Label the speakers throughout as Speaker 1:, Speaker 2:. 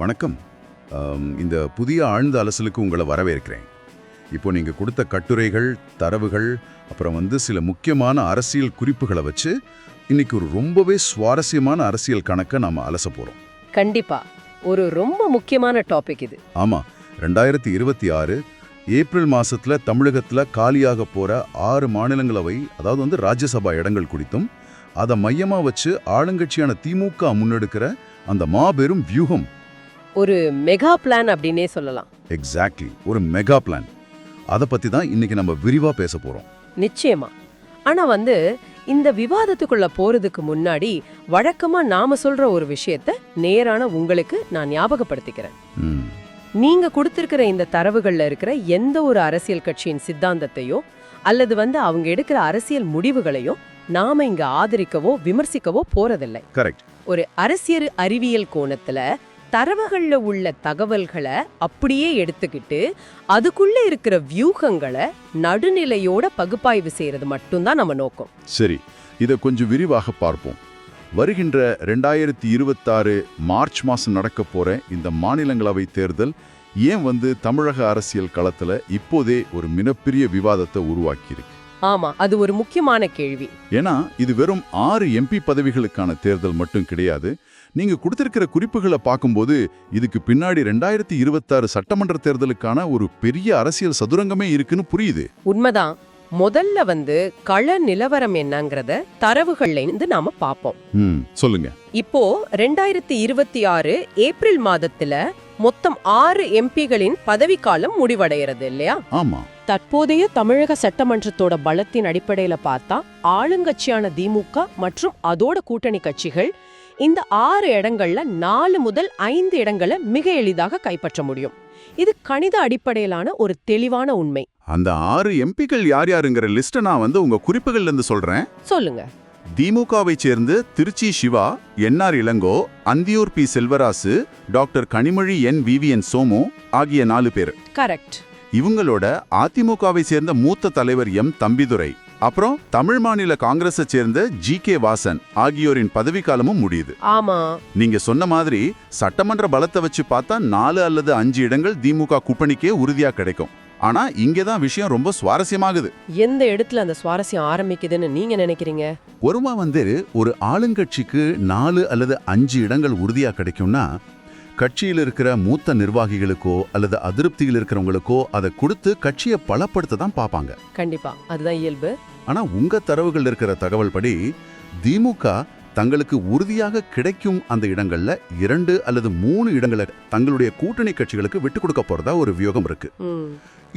Speaker 1: வணக்கம். இந்த புதிய ஆழ்ந்த அலசலுக்கு உங்களை வரவேற்கிறேன். இப்போ நீங்க கொடுத்த கட்டுரைகள், தரவுகள், அப்புறம் சில முக்கியமான அரசியல் குறிப்புகளை வச்சு இன்னைக்கு ஒரு ரொம்பவே சுவாரஸ்யமான அரசியல் கணக்கை நாம அலச போறோம்.
Speaker 2: கண்டிப்பா ஒரு ரொம்ப முக்கியமான டாபிக் இது.
Speaker 1: ஆமா, 2026 ஏப்ரல் மாசத்துல தமிழகத்துல காலியாக போற 6 மாநிலங்களவை, அதாவது ராஜ்யசபா இடங்கள் குறித்தும், அதை மையமா வச்சு ஆளுங்கட்சியான திமுக முன்னெடுக்கிற அந்த மாபெரும் வியூகம்,
Speaker 2: ஒரு மெகா பிளான் அப்படின்னே சொல்லலாம்.
Speaker 1: எக்ஸாக்ட்லி, ஒரு மெகா பிளான். அதை பத்தி தான் இன்னைக்கு நம்ம விரிவா பேச போறோம்.
Speaker 2: நிச்சயமா. ஆனா இந்த விவாதத்துக்குள்ள போறதுக்கு முன்னாடி வழக்கமா நாம சொல்ற ஒரு விஷயத்த நேரான உங்களுக்கு நான் ஞாபகப்படுத்திக்கிறேன். நீங்க கொடுத்திருக்கிற இந்த தரவுகள்ல இருக்கிற எந்த ஒரு அரசியல் கட்சியின் சித்தாந்தத்தையோ அல்லது அவங்க எடுக்கிற அரசியல் முடிவுகளையோ நாம இங்க ஆதரிக்கவோ விமர்சிக்கவோ போறதில்லை.
Speaker 1: கரெக்ட்.
Speaker 2: ஒரு அரசியல் அறிவியல் கோணத்துல தரவுகள்ல உள்ள தகவல்களை அப்படியே எடுத்துக்கிட்டு அதுக்குள்ள இருக்கிற வியூகங்களை நடுநிலையோட பகுப்பாய்வு செய்யறது மட்டும்தான் நம்ம நோக்கம்.
Speaker 1: சரி, இதை கொஞ்சம் விரிவாக பார்ப்போம். வருகின்ற 2026 மார்ச் மாசம் நடக்க போற இந்த மாநிலங்களவை தேர்தல் ஏன் தமிழக அரசியல் களத்துல இப்போதே ஒரு மிகப்பெரிய விவாதத்தை உருவாக்கியிருக்கு?
Speaker 2: ஆமா, அது ஒரு முக்கியமான கேள்வி.
Speaker 1: ஏன்னா இது வெறும் 6 எம்பி பதவிகளுக்கான தேர்தல் மட்டும் கிடையாது. நீங்க கொடுத்திருக்கிற குறிப்புகளை பார்க்கும்போது இதுக்கு பின்னாடி 2026 சட்டமன்ற தேர்தலுக்கான ஒரு பெரிய அரசியல் சதுரங்கமே இருக்குன்னு புரியுது.
Speaker 2: உண்மைதான். முதல்ல கள நிலவரம் என்னங்கறத தரவுகள்ல இருந்து நாம பாப்போம்.
Speaker 1: சொல்லுங்க.
Speaker 2: இப்போ 2026 ஏப்ரல் மாதத்துல மொத்தம் 6 எம்பிகளின் பதவிக்காலம் முடிவடைகிறது இல்லையா?
Speaker 1: ஆமா.
Speaker 2: தற்போதைய தமிழக சட்டமன்றத்தோட பலத்தின் அடிப்படையில பார்த்தா ஆளுங்கட்சியான திமுக மற்றும் அதோட கூட்டணி கட்சிகள் இந்த 6 இடங்கள்ல 4 முதல் 5 இடங்களை மிக எளிதாக கைப்பற்ற முடியும். இது கணித அடிப்படையிலான ஒரு தெளிவான உண்மை.
Speaker 1: அந்த 6 எம்பிக்கள் யார் யாருங்கிற லிஸ்ட நான் உங்க குறிப்புகள்ல இருந்து சொல்றேன்.
Speaker 2: சொல்லுங்க.
Speaker 1: திமுகவை சேர்ந்து Trichy Siva, N R Elango, Anthiyur P Selvarasu, doctor Kanimozhi N V V N Somu ஆகிய 4 பேர்.
Speaker 2: கரெக்ட்.
Speaker 1: இவங்களோட அதிமுகவை சேர்ந்த மூத்த தலைவர் எம் தம்பிதுரை, அப்புறம் தமிழ் மாநில காங்கிரஸை சேர்ந்த ஜி.கே. வாசன் ஆகியோரின் பதவிக்காலமும் முடியுது.
Speaker 2: ஆமா,
Speaker 1: நீங்க சொன்ன மாதிரி சட்டமன்ற பலத்தை வச்சு பார்த்தா 4 அல்லது 5 இடங்கள் திமுக கூட்டணிக்கே உறுதியா கிடைக்கும். ஆனா இங்கதான் விஷயம் ரொம்ப சுவாரஸ்யமாகுது.
Speaker 2: எந்த இடத்துல அந்த சுவாரஸ்யம் ஆரம்பிக்குதுன்னு நீங்க நினைக்கிறீங்க?
Speaker 1: ஒருமா ஒரு ஆளுங்கட்சிக்கு 4 அல்லது 5 இடங்கள் உறுதியா கிடைக்கும்னா, கட்சியில் இருக்கிற மூத்த நிர்வாகிகளுக்கோ அல்லது அதிருப்தியில் இருக்கிறவங்களுக்கோ அதை கொடுத்து கட்சியை பலப்படுத்த தான் பார்ப்பாங்க.
Speaker 2: கண்டிப்பா, அதுதான் இயல்பு.
Speaker 1: ஆனா உங்க தரவுகள் இருக்கிற தகவல் படி திமுக தங்களுக்கு உறுதியாக கிடைக்கும் அந்த இடங்கள்ல 2 அல்லது 3 இடங்களை தங்களுடைய கூட்டணி கட்சிகளுக்கு விட்டு கொடுக்க போறதா ஒரு வியூகம் இருக்கு.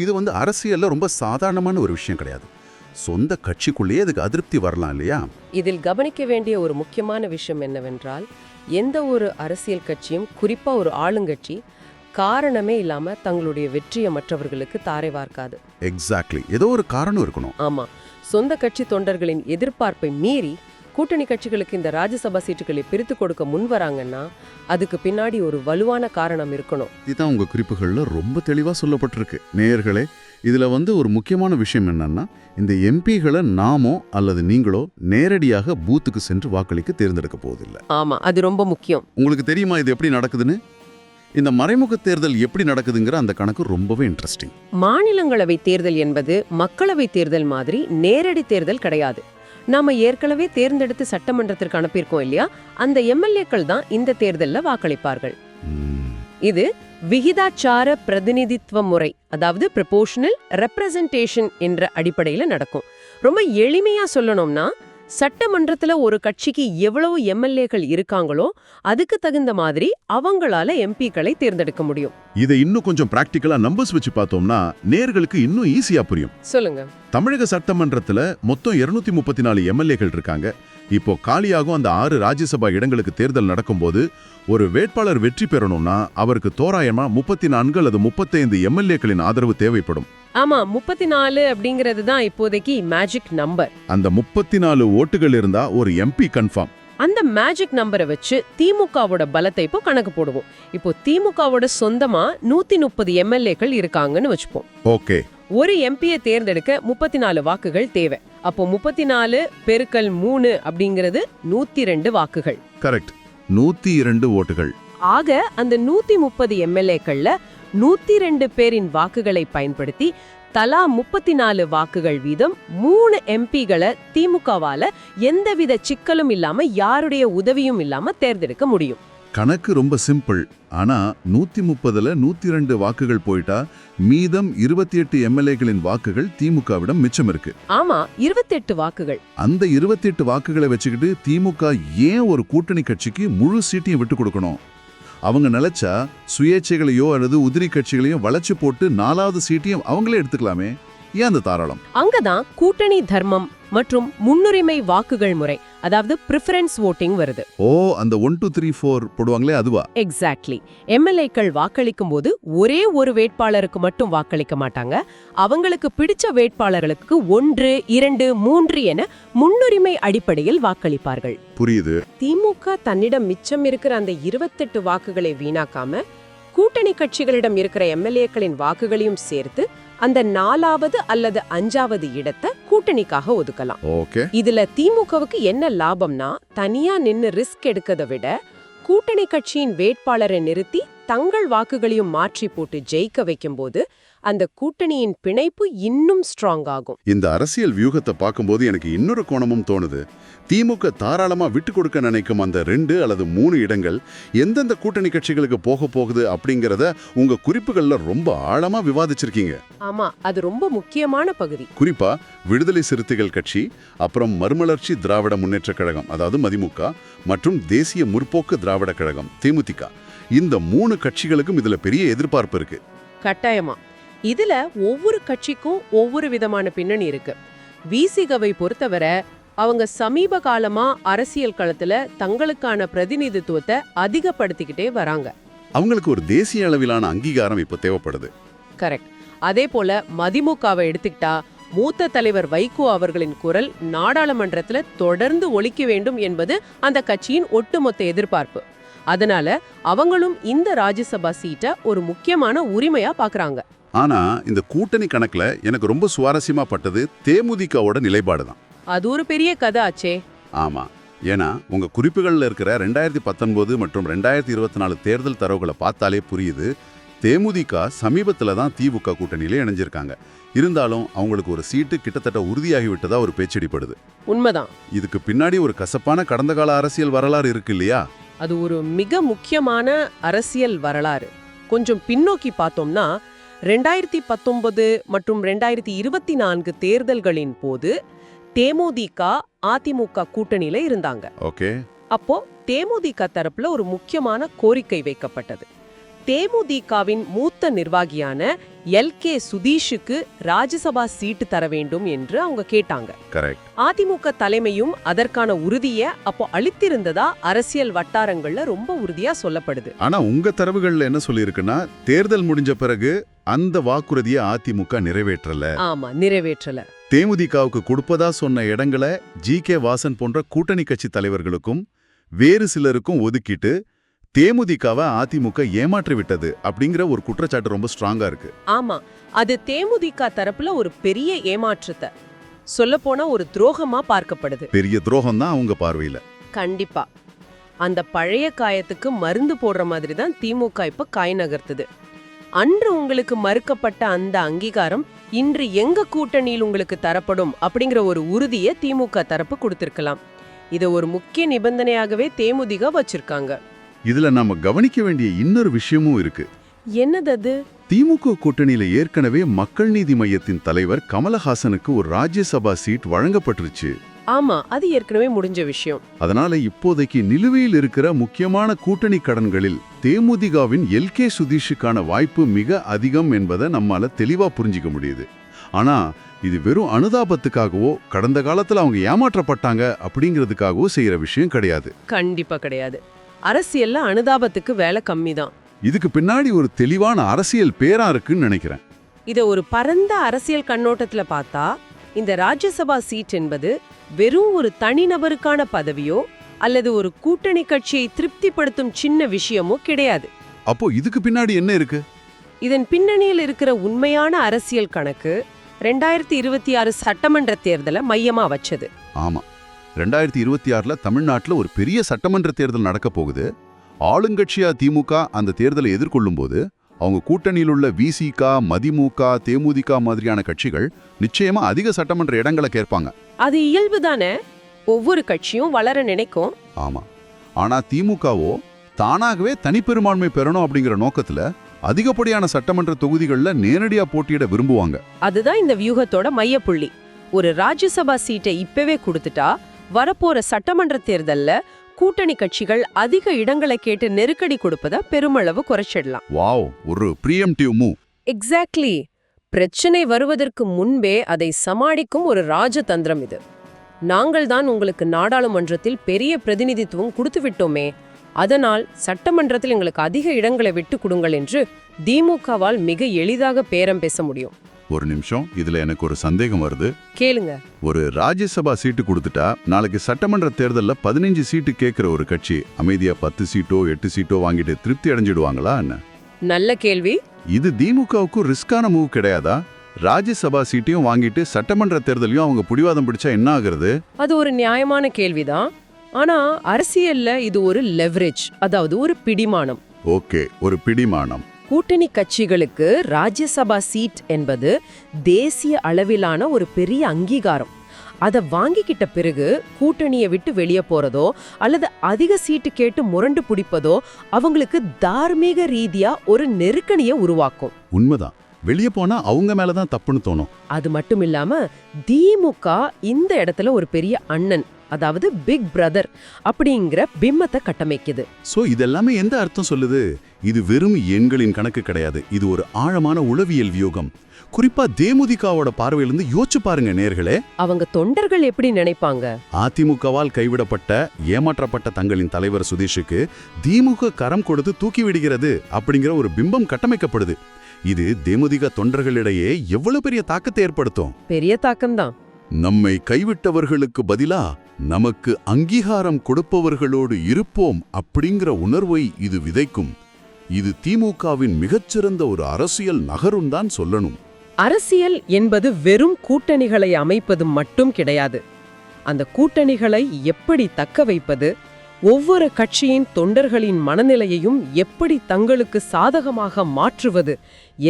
Speaker 1: இது அரசியல்ல ரொம்ப சாதாரணமான ஒரு விஷயம் கிடையாது. சொந்த கட்சிக்குள்ளேயே அதுக்கு அதிருப்தி வரலாம் இல்லையா?
Speaker 2: இதில் கவனிக்க வேண்டிய ஒரு முக்கியமான விஷயம் என்னவென்றால், எந்த ஒரு அரசியல் கட்சியும், குறிப்பா ஒரு ஆளுங்கட்சி, காரணமே இல்லாம தங்களுடைய வெற்றியை மற்றவர்களுக்கு தாரை வார்க்காது.
Speaker 1: எக்ஸாக்ட்லி, ஏதோ ஒரு காரணம் இருக்கணும்.
Speaker 2: ஆமா, சொந்த கட்சி தொண்டர்களின் எதிர்பார்ப்பை மீறி கூட்டணி கட்சிகளுக்கு இந்த ராஜ்யசபா சீட்டுகளை பிரித்து கொடுக்க முன்வராங்கன்னா அதுக்கு பின்னாடி ஒரு வலுவான காரணம் இருக்கணும்.
Speaker 1: இதுதான் உங்க குறிப்புகள்ல ரொம்ப தெளிவா சொல்லப்பட்டிருக்கு. நேயர்களே, இதுல ஒரு முக்கியமான விஷயம் என்னன்னா, இந்த எம்பிகளை நாமோ அல்லது நீங்களோ நேரடியாக பூத்துக்கு சென்று வாக்களிக்க தேர்ந்தெடுக்க போவதில்லை.
Speaker 2: ஆமா, அது ரொம்ப முக்கியம்.
Speaker 1: உங்களுக்கு தெரியுமா இது எப்படி நடக்குதுன்னு? இந்த மறைமுக தேர்தல் எப்படி நடக்குதுங்கிற அந்த கணக்கு ரொம்பவே இன்ட்ரெஸ்டிங்.
Speaker 2: மாநிலங்களவை தேர்தல் என்பது மக்களவை தேர்தல் மாதிரி நேரடி தேர்தல் கிடையாது. நாம ஏற்கனவே தேர்ந்தெடுத்து சட்டமன்றத்திற்கு அனுப்பியிருக்கோம் இல்லையா, அந்த எம்எல்ஏக்கள் தான் இந்த தேர்தல்ல வாக்களிப்பார்கள். இது விகிதாச்சார பிரதிநிதித்துவ முறை, அதாவது ப்ரொபோர்ஷனல் ரெப்ரசன்டேஷன் என்ற அடிப்படையில நடக்கும். ரொம்ப எளிமையா சொல்லணும்னா, சட்டமன்றத்துல ஒரு கட்சிக்கு எவ்வளவு எம்எல்ஏக்கள் இருக்காங்களோ அதுக்கு தகுந்த மாதிரி அவங்களால எம்பிக்களை தேர்ந்தெடுக்க முடியும்.
Speaker 1: இதை இன்னும் கொஞ்சம் பிராக்டிக்கலா நம்பர்ஸ் வச்சு பார்த்தோம்னா நேர்களுக்கு இன்னும் ஈஸியா புரியும்.
Speaker 2: சொல்லுங்க.
Speaker 1: தமிழக சட்டமன்றத்துல மொத்தம் 234 எம்எல்ஏக்கள் இருக்காங்க. இப்போ காலியாகும் அந்த 6 ராஜ்யசபா இடங்களுக்கு தேர்தல் நடக்கும்போது ஒரு வேட்பாளர் வெற்றி பெறணும்னா அவருக்கு தோராயமா 34 அல்லது 35 எம்எல்ஏக்களின் ஆதரவு தேவைப்படும்.
Speaker 2: ஆமா, 34 அப்படிங்கிறது தான் இப்போதைக்கு மேஜிக் நம்பர்.
Speaker 1: அந்த 34 ஓட்டுகள் இருந்தா ஒரு எம்பி கன்ஃபார்ம்.
Speaker 2: அந்த மேஜிக் நம்பரை வச்சு திமுகவோட பலத்தை இப்போ கணக்கு போடுவோம். இப்போ திமுகவோட சொந்தமா 130 எம்எல்ஏக்கள் இருக்காங்கன்னு வச்சுப்போம்.
Speaker 1: ஓகே.
Speaker 2: ஒரு எம்பியை தேர்ந்தெடுக்க 34 வாக்குகள் தேவை. அப்போ 34 பெருக்கல் 3 அப்படிங்கிறது 102 வாக்குகள்.
Speaker 1: கரெக்ட், 102 ஓட்டுகள்.
Speaker 2: ஆக அந்த 130 எம்எல்ஏக்கள்ல 102 பேரின் வாக்குகளை பயன்படுத்தி தலா 34 வாக்குகள் வீதம் 3 எம்பிகளை திமுகவால எந்தவித சிக்கலும் இல்லாம யாருடைய உதவியும் இல்லாம தேர்ந்தெடுக்க முடியும்.
Speaker 1: கணக்கு ரொம்ப சிம்பிள். ஆனா 130ல 102 வாக்குகள் போயிட்டா மீதம் 28 எம்எல்ஏக்களின் வாக்குகள் திமுகவிடம் மிச்சம் இருக்கு.
Speaker 2: ஆமா, 28 வாக்குகள்.
Speaker 1: அந்த 28 வாக்குகளை வச்சுக்கிட்டு திமுக ஏன் ஒரு கூட்டணி கட்சிக்கு முழு சீட்டையும் விட்டு கொடுக்கணும்? அவங்க நினைச்சா சுயேட்சைகளையோ அல்லது உதிரி கட்சிகளையும் வளைச்சு போட்டு 4வது சீட்டையும் அவங்களே எடுத்துக்கலாமே. ஏன் அந்த தாராளம்?
Speaker 2: அங்கதான் கூட்டணி தர்மம் மற்றும் முன்னுரிமை வாக்குகள் முறை, அதாவது பிரிஃபரன்ஸ் வோட்டிங் வருது.
Speaker 1: அந்த 1 2 3 4 போடுவாங்களே அதுவா?
Speaker 2: எக்ஸாக்ட்லி. எம்எல்ஏக்கள் வாக்களிக்கும் போது ஒரே ஒரு வேட்பாளருக்கு மட்டும் வாக்களிக்க மாட்டாங்க. அவங்களுக்கு பிடிச்ச வேட்பாளர்களுக்கு 1, 2, 3 என முன்னுரிமை அடிப்படையில் வாக்களிப்பார்கள்.
Speaker 1: புரியுது.
Speaker 2: திமுக தன்னிடம் மிச்சம் இருக்கிற அந்த 28 வாக்குகளை வீணாக்காம கூட்டணி கட்சிகளிடம் இருக்கிற எம்எல்ஏக்களின் வாக்குகளையும் சேர்த்து அந்த 4வது அல்லது 5வது இடத்தை கூட்டணிக்காக ஒதுக்கலாம்.
Speaker 1: ஓகே.
Speaker 2: இதுல திமுகவுக்கு என்ன லாபம்னா, தனியா நின்னு ரிஸ்க் எடுக்கதை விட கூட்டணி கட்சியின் வேட்பாளரை நிறுத்தி தங்கள் வாக்குகளையும் மாற்றி போட்டு ஜெயிக்க வைக்கும்போது அந்த கூட்டணியின் பிணைப்பு இன்னும் ஸ்ட்ராங் ஆகும்.
Speaker 1: இந்த அரசியல் வியூகத்தை பார்க்கும்போது எனக்கு இன்னொரு கோணமும் தோணுது. திமுக தாராளமா விட்டு கொடுக்க நினைக்கும் அந்த 2 அல்லது 3 இடங்கள் எந்தெந்த கூட்டணி கட்சிகளுக்கு போக போகுது அப்படிங்கறத உங்க குறிப்புகள்ல ரொம்ப ஆழமா விவாதிச்சிருக்கீங்க.
Speaker 2: ஆமா, அது ரொம்ப முக்கியமான பகுதி.
Speaker 1: குறிப்பா விடுதலை சிறுத்தைகள் கட்சி, அப்புறம் மறுமலர்ச்சி திராவிட முன்னேற்ற கழகம் அதாவது மதிமுக மற்றும் தேசிய முற்போக்கு திராவிட கழகம் தேமுதிக, இந்த 3 கட்சிகளுக்கும் இதுல பெரிய எதிர்பார்ப்பு இருக்கு.
Speaker 2: கட்டாயமா. இதுல ஒவ்வொரு கட்சிக்கும் ஒவ்வொரு விதமான பின்னணி இருக்கு. விசிகவை பொறுத்தவரை அவங்க சமீப காலமா அரசியல் களத்துல தங்களுக்கான பிரதிநிதித்துவத்தை அதிகப்படுத்திக்கிட்டே வராங்க.
Speaker 1: அவங்களுக்கு ஒரு தேசிய அளவிலான அங்கீகாரம் இப்ப தேவைப்படுது.
Speaker 2: கரெக்ட். அதே போல மதிமுகவை எடுத்துக்கிட்டா மூத்த தலைவர் வைகோ அவர்களின் குரல் நாடாளுமன்றத்துல தொடர்ந்து ஒலிக்க வேண்டும் என்பது அந்த கட்சியின் ஒட்டுமொத்த எதிர்பார்ப்பு. அதனால அவங்களும் இந்த ராஜ்யசபா சீட்டை ஒரு முக்கியமான உரிமையா பாக்குறாங்க.
Speaker 1: ஆனா இந்த கூட்டணி கணக்குல எனக்கு ரொம்ப சுவாரஸ்யமா பட்டது தேமுதிகவோட நிலைப்பாடு தான்.
Speaker 2: அது ஒரு பெரிய கதை ஆச்சே.
Speaker 1: ஆமா, ஏன்னா உங்க குறிப்புகள்ல இருக்கிற 2019 மற்றும் 2024 தேர்தல் தரவுகளை பார்த்தாலே புரியுது. தேமுதிக சமீபத்துல தான் திமுக கூட்டணியில இணைஞ்சிருக்காங்க. இருந்தாலும் அவங்களுக்கு ஒரு சீட்டு கிட்டத்தட்ட உறுதியாகி விட்டதா ஒரு பேச்சடிப்படுது.
Speaker 2: உண்மைதான்.
Speaker 1: இதுக்கு பின்னாடி ஒரு கசப்பான கடந்த கால அரசியல் வரலாறு இருக்கு இல்லையா?
Speaker 2: அது ஒரு மிக முக்கியமான அரசியல் வரலாறு. கொஞ்சம் பின்னோக்கி பார்த்தோம்னா 2019 மற்றும் 2024 தேர்தல்களின் போது தேமுதிக அதிமுக கூட்டணியில இருந்தாங்க.
Speaker 1: ஓகே.
Speaker 2: அப்போ தேமுதிக தரப்புல ஒரு முக்கியமான கோரிக்கை வைக்கப்பட்டது. தேமுதிகவின் மூத்த நிர்வாகியான எல்.கே. சுதீஷுக்கு ராஜ்யசபா சீட்டு தர வேண்டும் என்று அவங்க கேட்டாங்க.
Speaker 1: கரெக்ட்.
Speaker 2: அதிமுக தலைமையும் அதற்கான உறுதியை அப்போ அளித்திருந்ததா அரசியல் வட்டாரங்கள்ல ரொம்ப உறுதியா சொல்லப்படுது.
Speaker 1: ஆனா உங்க தரவுகள்ல என்ன சொல்லியிருக்குன்னா, தேர்தல் முடிஞ்ச பிறகு அந்த வாக்குறுதியை அதிமுக நிறைவேற்றல.
Speaker 2: ஆமா, நிறைவேற்றல.
Speaker 1: தேமுதிகவுக்கு கொடுப்பதா சொன்ன இடங்களை ஜி.கே. வாசன் போன்ற கூட்டணி கட்சி தலைவர்களுக்கும் வேறு சிலருக்கும் ஒதுக்கிட்டு தேமுதிகவை அதிமுக ஏமாற்றி விட்டது அப்படிங்கிற ஒரு குற்றச்சாட்டு ரொம்ப ஸ்ட்ராங்கா இருக்கு.
Speaker 2: ஆமா, அது தேமுதிக தரப்புல ஒரு பெரிய ஏமாற்றத்தை, சொல்லப்போனா ஒரு துரோகமா பார்க்கப்படுது.
Speaker 1: பெரிய துரோகம் தான் அவங்க பார்வையில.
Speaker 2: கண்டிப்பா. அந்த பழைய காயத்துக்கு மருந்து போடுற மாதிரி தான் திமுக இப்ப காய் நகர்த்துது. அன்று உங்களுக்கு மறுக்கப்பட்ட அந்த அங்கீகாரம் இன்று எங்க கூட்டணியில் உங்களுக்கு தரப்படும் அப்படிங்கிற ஒரு உறுதியை திமுக தரப்பு கொடுத்திருக்கலாம். இதை ஒரு முக்கிய நிபந்தனையாகவே தேமுதிக வச்சிருக்காங்க.
Speaker 1: இதுல நாம கவனிக்க வேண்டிய இன்னொரு விஷயமும் இருக்கு.
Speaker 2: என்னது அது?
Speaker 1: திமுக கூட்டணியில ஏற்கனவே மக்கள் நீதி மையத்தின் தலைவர் கமலஹாசனுக்கு ஒரு ராஜ்யசபா சீட் வழங்கப்பட்டுருச்சு.
Speaker 2: ஆமா, அது ஏற்கனவே முடிஞ்ச விஷயம்.
Speaker 1: அதனால இப்போதைக்கு நிலுவையில் இருக்கிற முக்கியமான கூட்டணி கடன்களில் தேமுதிகவின் எல்.கே. சுதீஷுக்கான வாய்ப்பு மிக அதிகம் என்பதை நம்மால தெளிவா புரிஞ்சிக்க முடியுது. ஆனா இது வெறும் அனுதாபத்துக்காகவோ கடந்த காலத்துல அவங்க ஏமாற்றப்பட்டாங்க அப்படிங்கிறதுக்காகவோ செய்யற விஷயம் கிடையாது.
Speaker 2: கண்டிப்பா கிடையாது. அரசியல்ல அனுதாபத்துக்கு வேலை கம்மிதான்.
Speaker 1: இதுக்கு பின்னாடி ஒரு தெளிவான அரசியல் பேரா இருக்குன்னு நினைக்கிறேன்.
Speaker 2: இத ஒரு பரந்த அரசியல் கண்ணோட்டத்துல பார்த்தா இந்த ராஜ்யசபா சீட் என்பது வெறும் ஒரு தனிநபருக்கான பதவியோ அல்லது ஒரு கூட்டணி கட்சியை திருப்திப்படுத்தும் சின்ன விஷயமோ கிடையாது.
Speaker 1: அப்போ இதுக்கு பின்னாடி என்ன இருக்கு?
Speaker 2: இதன் பின்னணியில் இருக்கிற உண்மையான அரசியல் கணக்கு 2026 சட்டமன்ற தேர்தலை மையமா வச்சது.
Speaker 1: ஆமா, 2026ல தமிழ்நாட்டுல ஒரு பெரிய சட்டமன்ற தேர்தல் நடக்க போகுது. ஆளுங்கட்சியா திமுக அந்த தேர்தலை எதிர்கொள்ளும்போது அவங்க கூட்டணியில் உள்ள விசிக, மதிமுக, தேமுதிக மாதிரியான கட்சிகள் நிச்சயமா அதிக சட்டமன்ற இடங்களை கேட்பாங்க.
Speaker 2: அது இயல்புதானே, ஒவ்வொரு கட்சியும் வளர நினைக்கும்.
Speaker 1: ஆமா, ஆனா திமுகவோ தானாகவே தனிப்பெரும்பான்மை பெறணும் அப்படிங்கிற நோக்கத்துல அதிகப்படியான சட்டமன்ற தொகுதிகளில் நேரடியா போட்டியிட விரும்புவாங்க.
Speaker 2: அதுதான் இந்த வியூகத்தோட மையப்புள்ளி. ஒரு ராஜ்யசபா சீட்டை இப்பவே கொடுத்துட்டா வரப்போற சட்டமன்ற தேர்தல்ல கூட்டணி கட்சிகள் அதிக இடங்களை கேட்டு நெருக்கடி கொடுப்பத பெருமளவு குறைச்சிடலாம்.
Speaker 1: வாவ், ஒரு ப்ரீஎம்டிவ் மூவ்.
Speaker 2: எக்ஸாக்ட்லி. பிரச்சனை வருவதற்கு முன்பே அதை சமாளிக்கும் ஒரு ராஜதந்திரம் இது. நாங்கள் தான் உங்களுக்கு நாடாளுமன்றத்தில் பெரிய பிரதிநிதித்துவம் கொடுத்து விட்டோமே, அதனால் சட்டமன்றத்தில் எங்களுக்கு அதிக இடங்களை விட்டு கொடுங்கள் என்று திமுகவால் மிக எளிதாக பேரம் பேச முடியும்.
Speaker 1: ஒரு நிமிஷம், இதுல எனக்கு ஒரு சந்தேகம் வருது.
Speaker 2: கேளுங்க.
Speaker 1: ஒரு ராஜ்யசபா சீட்டு கொடுத்துட்டா நாளைக்கு சட்டமன்ற தேர்தல்ல 15 சீட்டு கேட்கிற ஒரு கட்சி அமைதியா 10 சீட்டோ 8 சீட்டோ வாங்கிட்டு திருப்தி அடைஞ்சிடுவாங்களா என்ன?
Speaker 2: நல்ல கேள்வி.
Speaker 1: இது திமுகவுக்கு ரிஸ்கான மூவ் கிடையாதா? ராஜ்யசபா சீட்டையும் வாங்கிட்டு சட்டமன்ற தேர்தலையும் அவங்க புடிவாதம் பிடிச்சா என்ன ஆகுறது?
Speaker 2: அது ஒரு நியாயமான கேள்விதான். ஆனா அரசியல்ல இது ஒரு லெவரேஜ், அதாவது ஒரு பிடிமானம்.
Speaker 1: ஓகே, ஒரு பிடிமானம்.
Speaker 2: கூட்டணி கட்சிகளுக்கு ராஜ்யசபா சீட் என்பது தேசிய அளவிலான ஒரு பெரிய அங்கீகாரம். அதை வாங்கிக்கிட்ட பிறகு கூட்டணியை விட்டு வெளியே போறதோ அல்லது அதிக சீட்டு கேட்டு முரண்டு பிடிப்பதோ அவங்களுக்கு தார்மீக ரீதியா ஒரு நெருக்கடியை உருவாக்கும்.
Speaker 1: உண்மைதான், வெளியே போனா அவங்க மேலதான் தப்புன்னு தோணும்.
Speaker 2: அது மட்டும் இல்லாம திமுக இந்த இடத்துல ஒரு பெரிய அண்ணன், அதாவது பிக் பிரதர் அப்படிங்கிற பிம்பத்தை கட்டமைக்குது.
Speaker 1: சோ இதெல்லாமே எந்த அர்த்தம் சொல்லுது? இது வெறும் எண்களின் கணக்கு கிடையாது, இது ஒரு ஆழமான உளவியல் வியூகம். குறிப்பா தேமுதிகவோட பார்வையிலிருந்து யோசிச்சு பாருங்க நேர்களே.
Speaker 2: அவங்க தொண்டர்கள் எப்படி நினைப்பாங்க?
Speaker 1: அதிமுகவால் கைவிடப்பட்ட ஏமாற்றப்பட்ட தங்களின் தலைவர் சுதீஷுக்கு திமுக கரம் கொடுத்து தூக்கி விடுகிறது அப்படிங்கிற ஒரு பிம்பம் கட்டமைக்கப்படுது. இது தேமுதிக தொண்டர்களிடையே எவ்வளவு பெரிய தாக்கத்தை ஏற்படுத்தும்?
Speaker 2: பெரிய தாக்கம்தான்.
Speaker 1: நம்மை கைவிட்டவர்களுக்கு பதிலா நமக்கு அங்கீகாரம் கொடுப்பவர்களோடு இருப்போம் அப்படிங்கிற உணர்வை இது விதைக்கும். இது திமுகவின் மிகச்சிறந்த ஒரு அரசியல் நகரும் தான் சொல்லணும்.
Speaker 2: அரசியல் என்பது வெறும் கூட்டணிகளை அமைப்பது மட்டும் கிடையாது. அந்த கூட்டணிகளை எப்படி தக்க வைப்பது, ஒவ்வொரு கட்சியின் தொண்டர்களின் மனநிலையையும் எப்படி தங்களுக்கு சாதகமாக மாற்றுவது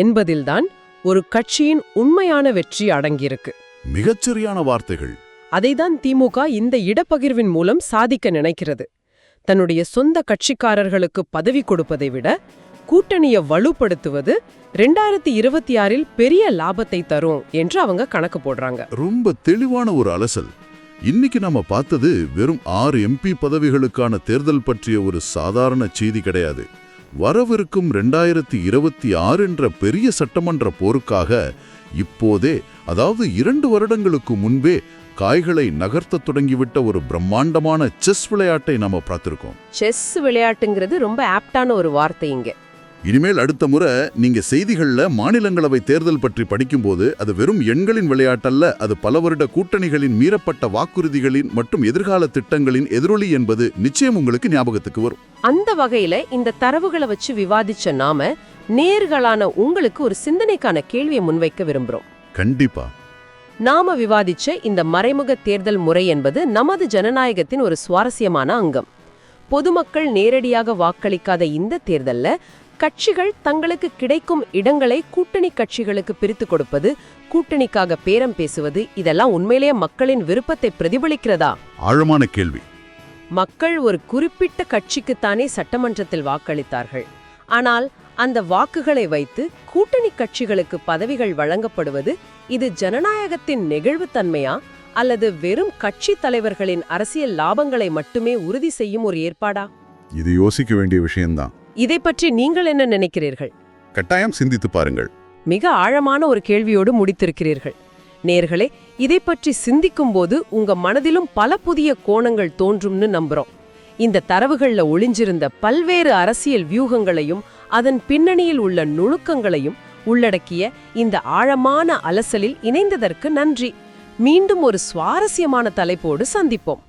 Speaker 2: என்பதில்தான் ஒரு கட்சியின் உண்மையான வெற்றி அடங்கியிருக்கு.
Speaker 1: மிகச்சரியான வார்த்தைகள்.
Speaker 2: அதைதான் திமுக இந்த இடப்பகிர்வின் மூலம் சாதிக்க நினைக்கிறது. தன்னுடைய சொந்த கட்சிக்காரர்களுக்கு பதவி கொடுப்பதை விட கூட்டணியை வலுப்படுத்துவது 2026இல் பெரிய லாபத்தை தரும் என்று அவங்க கணக்கு போடுறாங்க.
Speaker 1: ரொம்ப தெளிவான ஒரு அலசல். இன்னைக்கு நம்ம பார்த்தது வெறும் 6 MP பதவிகளுக்கான தேர்தல் பற்றிய ஒரு சாதாரண செய்தி கிடையாது. வரவிருக்கும் 2026 என்ற பெரிய சட்டமன்ற போருக்காக இப்போதே, அதாவது 2 வருடங்களுக்கு முன்பே காய்களை நகர்த்த தொடங்கிவிட்ட ஒரு பிரம்மாண்டமான செஸ் விளையாட்டை நம்ம பார்த்திருக்கோம்.
Speaker 2: செஸ் விளையாட்டுங்கிறது ரொம்ப ஆப்டான ஒரு வார்த்தை இங்க.
Speaker 1: இனிமேல் அடுத்த முறை நீங்க செய்திகள்ல மாநிலங்களவை தேர்தல் பற்றி படிக்கும்போது அது வெறும் எண்களின் விளையாட்டல்ல, அது பல வருட கூட்டணிகளின் மீறப்பட்ட வாக்குறுதிகளின் மற்றும் எதிர்கால திட்டங்களின் எதிரொலி என்பது நிச்சயம் உங்களுக்கு ஞாபகத்துக்கு வரும்.
Speaker 2: அந்த வகையில இந்த தரவுகளை வச்சு விவாதிச்ச நாம நேர்களான உங்களுக்கு ஒரு சிந்தனைக்கான கேள்வியை முன்வைக்க விரும்புறோம்.
Speaker 1: கண்டிப்பா.
Speaker 2: நாம விவாதிச்ச இந்த மறைமுக தேர்தல் முறை என்பது நமது ஜனநாயகத்தின் ஒரு சுவாரஸ்யமான அங்கம். பொதுமக்கள் நேரடியாக வாக்களிக்காத இந்த தேர்தல்ல கட்சிகள் தங்களுக்கு கிடைக்கும் இடங்களை கூட்டணி கட்சிகளுக்கு பிரித்து கொடுப்பது, கூட்டணிக்காக பேரம் பேசுவது, இதெல்லாம் உண்மையிலேயே மக்களின் விருப்பத்தை பிரதிபலிக்கிறதா?
Speaker 1: ஆழமான கேள்வி.
Speaker 2: மக்கள் ஒரு குறிப்பிட்ட கட்சிக்குத்தானே சட்டமன்றத்தில் வாக்களித்தார்கள். ஆனால் அந்த வாக்குகளை வைத்து கூட்டணி கட்சிகளுக்கு பதவிகள் வழங்கப்படுவது, இது ஜனநாயகத்தின் நெகிழ்வுத்தன்மையா அல்லது வெறும் கட்சி தலைவர்களின் அரசியல் லாபங்களை மட்டுமே உறுதி செய்யும் ஒரு ஏற்பாடா?
Speaker 1: இது யோசிக்க வேண்டிய விஷயம்தான்.
Speaker 2: இதை பற்றி நீங்கள் என்ன நினைக்கிறீர்கள்?
Speaker 1: கட்டாயம் சிந்தித்து பாருங்கள்.
Speaker 2: மிக ஆழமான ஒரு கேள்வியோடு முடித்திருக்கிறீர்கள். நேர்களே, இதை பற்றி சிந்திக்கும் போது உங்க மனதிலும் பல புதிய கோணங்கள் தோன்றும்னு நம்புறோம். இந்த தரவுகள்ல ஒளிஞ்சிருந்த பல்வேறு அரசியல் வியூகங்களையும் அதன் பின்னணியில் உள்ள நுணுக்கங்களையும் உள்ளடக்கிய இந்த ஆழமான அலசலில் இணைந்ததற்கு நன்றி. மீண்டும் ஒரு சுவாரஸ்யமான தலைப்போடு சந்திப்போம்.